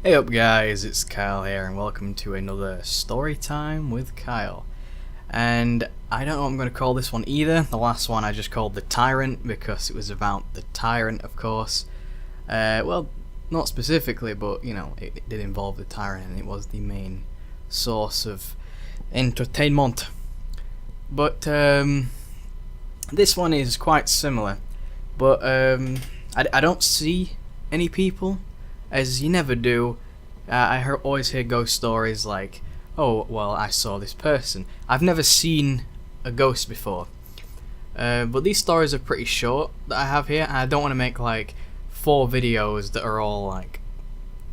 Hey up guys, it's Kyle here and welcome to another story time with Kyle. And I don't know what I'm going to call this one either. The last one I just called The Tyrant because it was about the tyrant, of course. Well, not specifically, but you know, it did involve the tyrant and it was the main source of entertainment. But this one is quite similar, but I don't see any people, as you never do. Always hear ghost stories like, oh, well, I saw this person. I've never seen a ghost before. But these stories are pretty short that I have here, and I don't want to make like 4 videos that are all like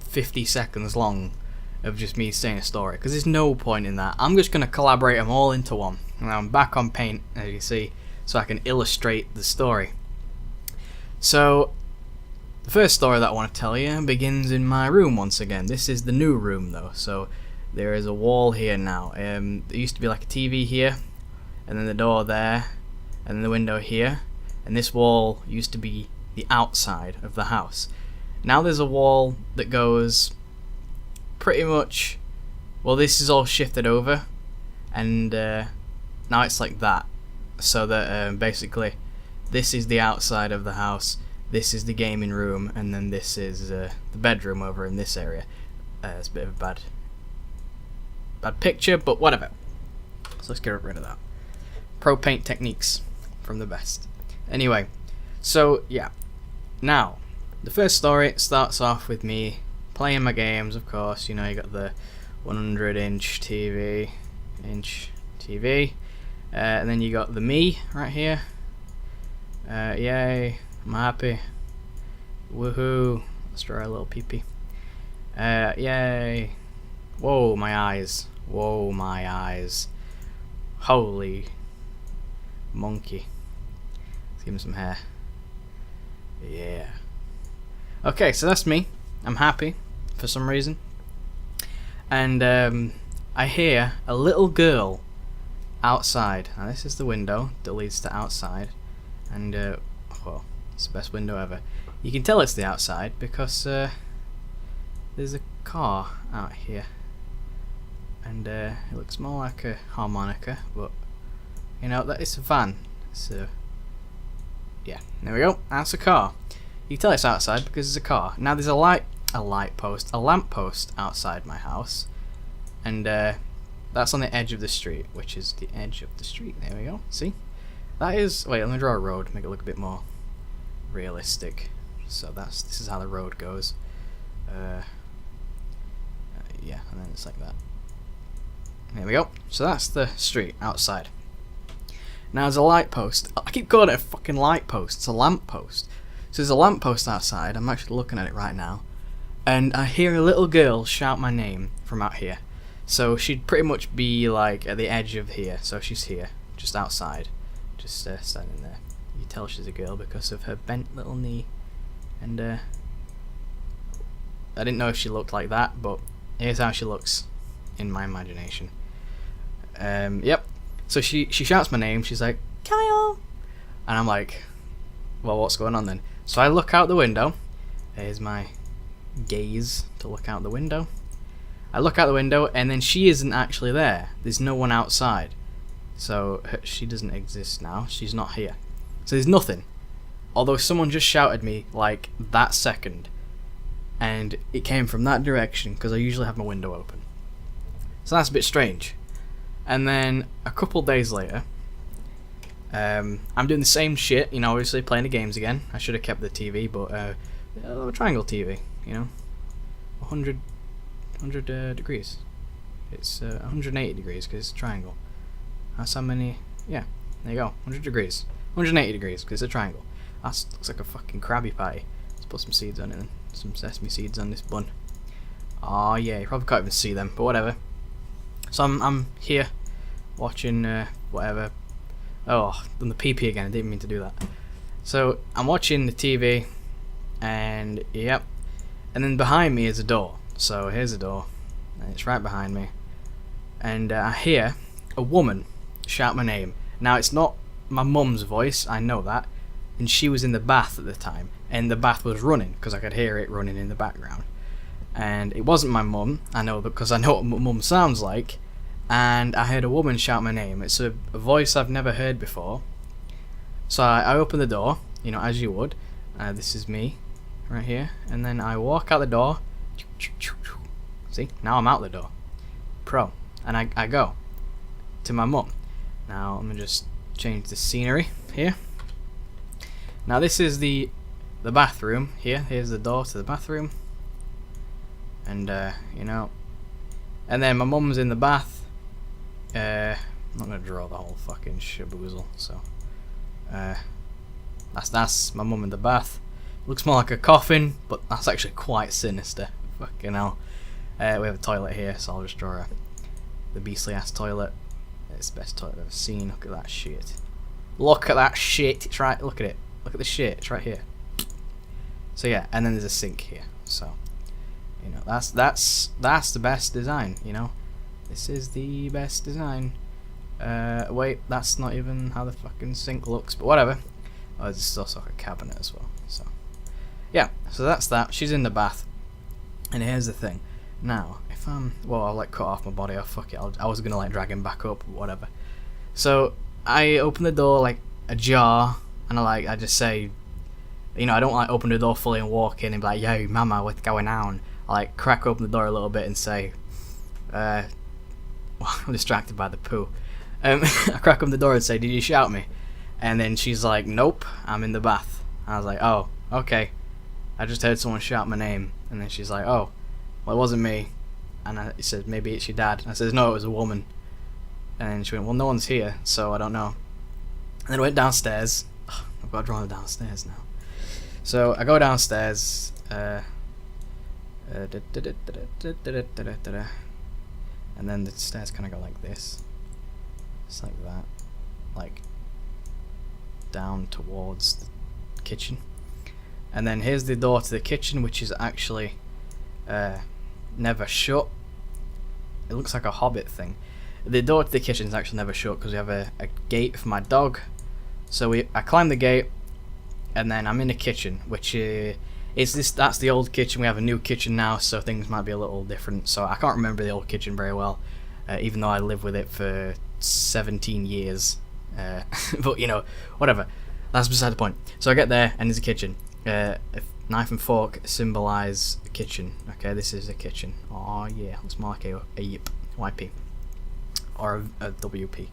50 seconds long of just me saying a story, because there's no point in that. I'm just going to collaborate them all into one. And I'm back on Paint, as you see, so I can illustrate the story. So, the first story that I want to tell you begins in my room once again. This is the new room though, so there is a wall here now. There used to be like a TV here, and then the door there, and then the window here, and this wall used to be the outside of the house. Now there's a wall that goes pretty much, well, this is all shifted over, and now it's like that, so that basically this is the outside of the house, this is the gaming room, and then this is the bedroom over in this area. It's a bit of a bad picture, but whatever. So let's get rid of that. Pro paint techniques from the best. Anyway, so yeah. Now, the first story starts off with me playing my games, of course. You know, you got the 100-inch TV, and then you got the me right here. Yay. I'm happy. Woohoo. Let's draw a little peepee. Yay. Whoa, my eyes. Whoa, my eyes. Holy monkey. Let's give him some hair. Yeah. Okay, so that's me. I'm happy for some reason. And I hear a little girl outside. Now, this is the window that leads to outside. And, well, it's the best window ever. You can tell it's the outside because there's a car out here, and it looks more like a harmonica, but you know that it's a van. So yeah, there we go. That's a car. You can tell it's outside because there's a car. Now there's a lamp post outside my house, and that's on the edge of the street, which is the edge of the street. There we go. See, that is. Wait, let me draw a road, make it look a bit more realistic. So this is how the road goes. Yeah, and then it's like that. There we go. So that's the street outside. Now there's a light post. I keep calling it a fucking light post. It's a lamp post. So there's a lamp post outside. I'm actually looking at it right now, and I hear a little girl shout my name from out here. So she'd pretty much be like at the edge of here. So she's here, just outside, just standing there. You tell she's a girl because of her bent little knee, and I didn't know if she looked like that, but here's how she looks in my imagination. Yep. So she shouts my name. She's like, Kyle, and I'm like, well, what's going on then? So I look out the window. There's my gaze to look out the window. I look out the window, and then she isn't actually there. There's no one outside, so she doesn't exist now. She's not here. So there's nothing. Although someone just shouted me like that second, and it came from that direction because I usually have my window open. So that's a bit strange. And then a couple days later, I'm doing the same shit, you know, obviously playing the games again. I should have kept the TV, but a triangle TV, you know, 100 degrees. It's 180 degrees because it's a triangle. That's how many? Yeah, there you go, 100 degrees. 180 degrees because it's a triangle. That looks like a fucking Krabby Patty. Let's put some seeds on it then. Some sesame seeds on this bun. Oh yeah, you probably can't even see them, but whatever. So I'm here watching whatever. Oh, done the PP again. I didn't mean to do that. So I'm watching the TV, and yep. And then behind me is a door. So here's a door, and it's right behind me. And I hear a woman shout my name. Now it's not my mum's voice, I know that, and she was in the bath at the time, and the bath was running because I could hear it running in the background. and it wasn't my mum. I know because I know what my mum sounds like, and I heard a woman shout my name. It's a voice I've never heard before. So I open the door, you know, as you would. This is me, right here, and then I walk out the door. See, now I'm out the door, pro, and I go to my mum. Now I'm gonna just change the scenery here. Now this is the bathroom here. Here's the door to the bathroom, and you know, and then my mum's in the bath. I'm not gonna draw the whole fucking shaboozle. So that's my mum in the bath. Looks more like a coffin, but that's actually quite sinister. Fucking hell. We have a toilet here, so I'll just draw the beastly ass toilet. It's the best toilet I've ever seen. Look at that shit. Look at that shit. It's right. Look at it. Look at the shit. It's right here. So yeah, and then there's a sink here. So you know, that's the best design. You know, this is the best design. Wait, that's not even how the fucking sink looks, but whatever. Oh, there's also like a cabinet as well. So yeah, so that's that. She's in the bath, and here's the thing. Now, if I'll like cut off my body off. Fuck it. I was gonna like drag him back up, whatever. So I open the door like ajar, and I just say, you know, I don't like open the door fully and walk in and be like, yo, mama, what's going on? I like crack open the door a little bit and say, well, I'm distracted by the poo. I crack open the door and say, did you shout me? And then she's like, nope, I'm in the bath. I was like, oh, okay. I just heard someone shout my name. And then she's like, oh, well, it wasn't me. And I said, maybe it's your dad. And I said, no, it was a woman. And then she went, well, no one's here, so I don't know. And then I went downstairs. I've got to draw downstairs now. So I go downstairs. And then the stairs kind of go like this. It's like that. Like down towards the kitchen. And then here's the door to the kitchen, which is actually never shut. It looks like a Hobbit thing. The door to the kitchen is actually never shut because we have a gate for my dog. So I climb the gate, and then I'm in the kitchen, which that's the old kitchen. We have a new kitchen now, so things might be a little different. So I can't remember the old kitchen very well, even though I lived with it for 17 years. But you know, whatever. That's beside the point. So I get there, and there's a kitchen. A knife and fork symbolize the kitchen. Okay, this is a kitchen. Oh yeah, looks more like a yip, YP, or a WP.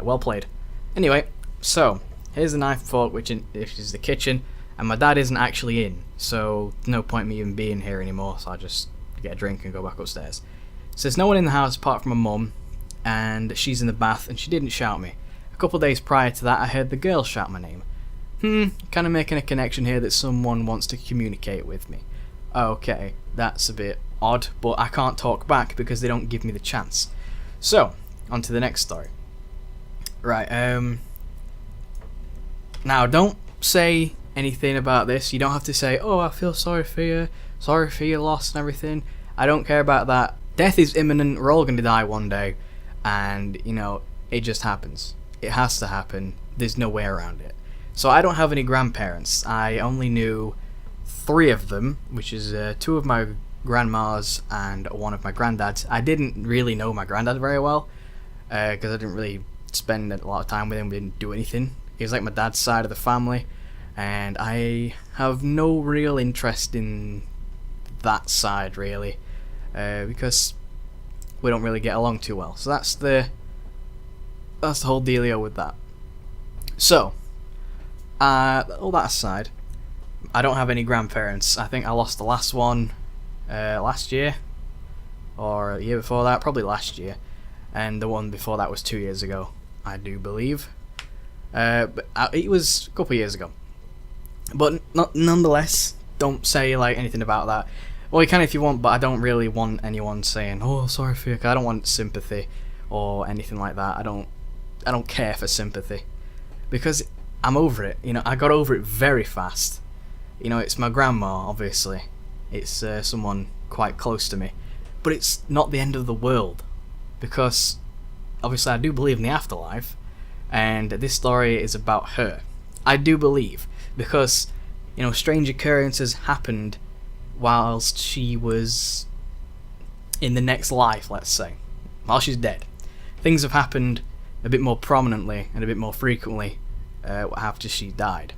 Well played. Anyway, so here's the knife and fork, which is the kitchen, and my dad isn't actually in, so there's no point me even being here anymore. So I just get a drink and go back upstairs. So there's no one in the house apart from my mum, and she's in the bath, and she didn't shout me. A couple of days prior to that, I heard the girl shout my name. Kind of making a connection here that someone wants to communicate with me. Okay, that's a bit odd, but I can't talk back because they don't give me the chance. So, on to the next story. Right, now don't say anything about this. You don't have to say, oh, I feel sorry for your loss and everything. I don't care about that. Death is imminent, we're all going to die one day, and, you know, it just happens. It has to happen. There's no way around it. So I don't have any grandparents. I only knew 3 of them, which is 2 of my grandmas and 1 of my granddads. I didn't really know my granddad very well, because I didn't really spend a lot of time with him. We didn't do anything. He was like my dad's side of the family, and I have no real interest in that side really, because we don't really get along too well. So that's the whole dealio with that. So all that aside, I don't have any grandparents. I think I lost the last one last year, or a year before that, probably last year, and the one before that was 2 years ago, I do believe. But it was a couple of years ago. But nonetheless, don't say like anything about that. Well, you can if you want, but I don't really want anyone saying, "Oh, sorry for you." I don't want sympathy or anything like that. I don't care for sympathy, because I'm over it. You know, I got over it very fast. You know, it's my grandma, obviously. It's someone quite close to me. But it's not the end of the world, because obviously I do believe in the afterlife, and this story is about her. I do believe, because, you know, strange occurrences happened whilst she was in the next life, let's say, while she's dead. Things have happened a bit more prominently and a bit more frequently after she died.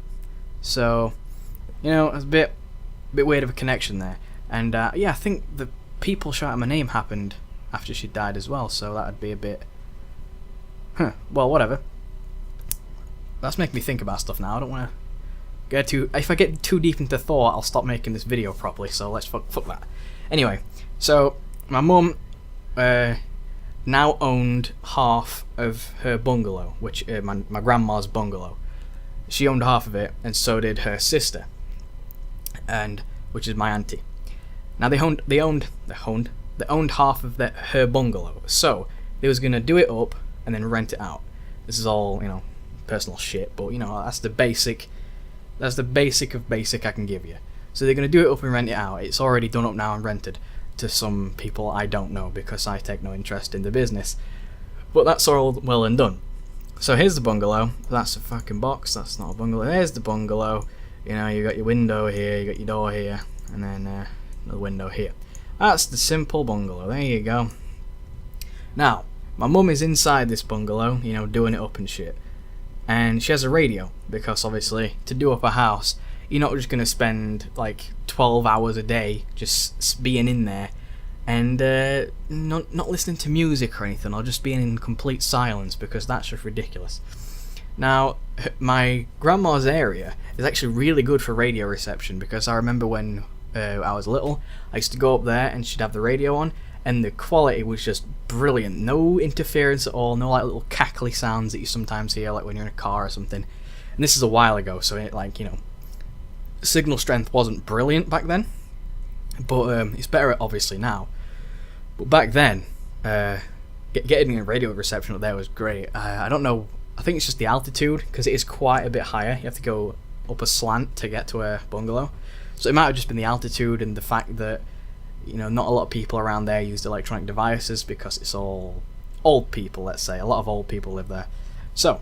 So, it's a bit weird of a connection there. And yeah, I think the people shouting my name happened after she died as well, so that would be a bit... well, whatever. That's making me think about stuff now. I don't want to get too... If I get too deep into thought, I'll stop making this video properly, so let's fuck that. Anyway, so my mum now owned half of her bungalow, which my grandma's bungalow. She owned half of it, and so did her sister, and which is my auntie. Now they owned half of her bungalow, so they was gonna do it up and then rent it out. This is all personal shit, but that's the basic of basic I can give you. So they're gonna do it up and rent it out. It's already done up now and rented to some people I don't know because I take no interest in the business. But that's all well and done. So here's the bungalow. That's a fucking box. That's not a bungalow. There's the bungalow. You got your window here, you got your door here, and then another window here. That's the simple bungalow. There you go. Now, my mum is inside this bungalow, doing it up and shit. And she has a radio, because obviously, to do up a house, you're not just going to spend like 12 hours a day just being in there and not listening to music or anything, or just being in complete silence, because that's just ridiculous. Now, my grandma's area is actually really good for radio reception, because I remember when I was little, I used to go up there and she'd have the radio on, and the quality was just brilliant. No interference at all, no like little cackly sounds that you sometimes hear like when you're in a car or something. And this is a while ago, so it signal strength wasn't brilliant back then, but it's better obviously now. But back then, getting a radio reception up there was great. I don't know, I think it's just the altitude, because it is quite a bit higher. You have to go up a slant to get to a bungalow. So it might have just been the altitude and the fact that, not a lot of people around there used electronic devices, because it's all old people, let's say. A lot of old people live there. So,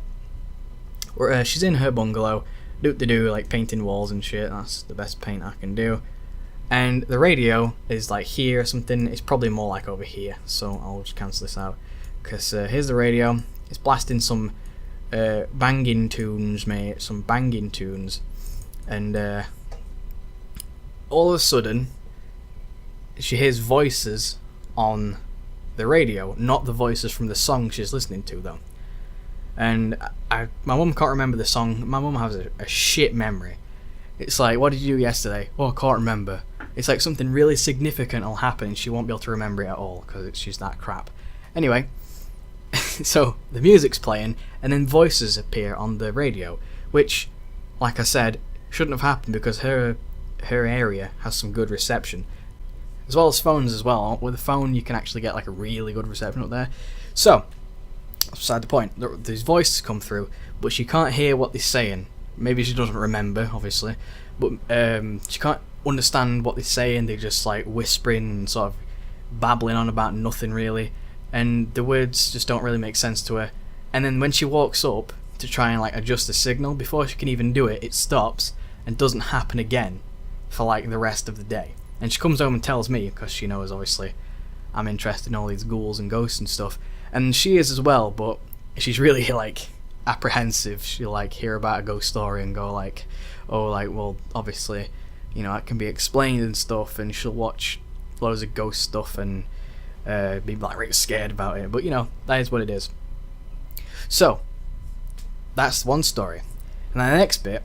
she's in her bungalow, like painting walls and shit. That's the best paint I can do. And the radio is like here or something. It's probably more like over here, so I'll just cancel this out. Because here's the radio. It's blasting some banging tunes, mate. Some banging tunes. And all of a sudden, she hears voices on the radio, not the voices from the song she's listening to, though. And my mum can't remember the song. My mum has a shit memory. It's like, what did you do yesterday? Oh, I can't remember. It's like something really significant will happen and she won't be able to remember it at all, because she's that crap. Anyway, so the music's playing, and then voices appear on the radio, which, like I said, shouldn't have happened, because her area has some good reception, as well as phones as well. With a phone you can actually get like a really good reception up there. So that's beside the point. These voices come through, but she can't hear what they're saying. Maybe she doesn't remember, obviously, but she can't understand what they're saying. They're just like whispering and sort of babbling on about nothing really, and the words just don't really make sense to her. And then when she walks up to try and like adjust the signal, before she can even do it, it stops and doesn't happen again for like the rest of the day. And she comes home and tells me, because she knows obviously I'm interested in all these ghouls and ghosts and stuff, and she is as well, but she's really like apprehensive. She'll like hear about a ghost story and go like, oh, like, well, obviously, it can be explained and stuff, and she'll watch loads of ghost stuff and be like really scared about it, but that is what it is. So that's one story. And then the next bit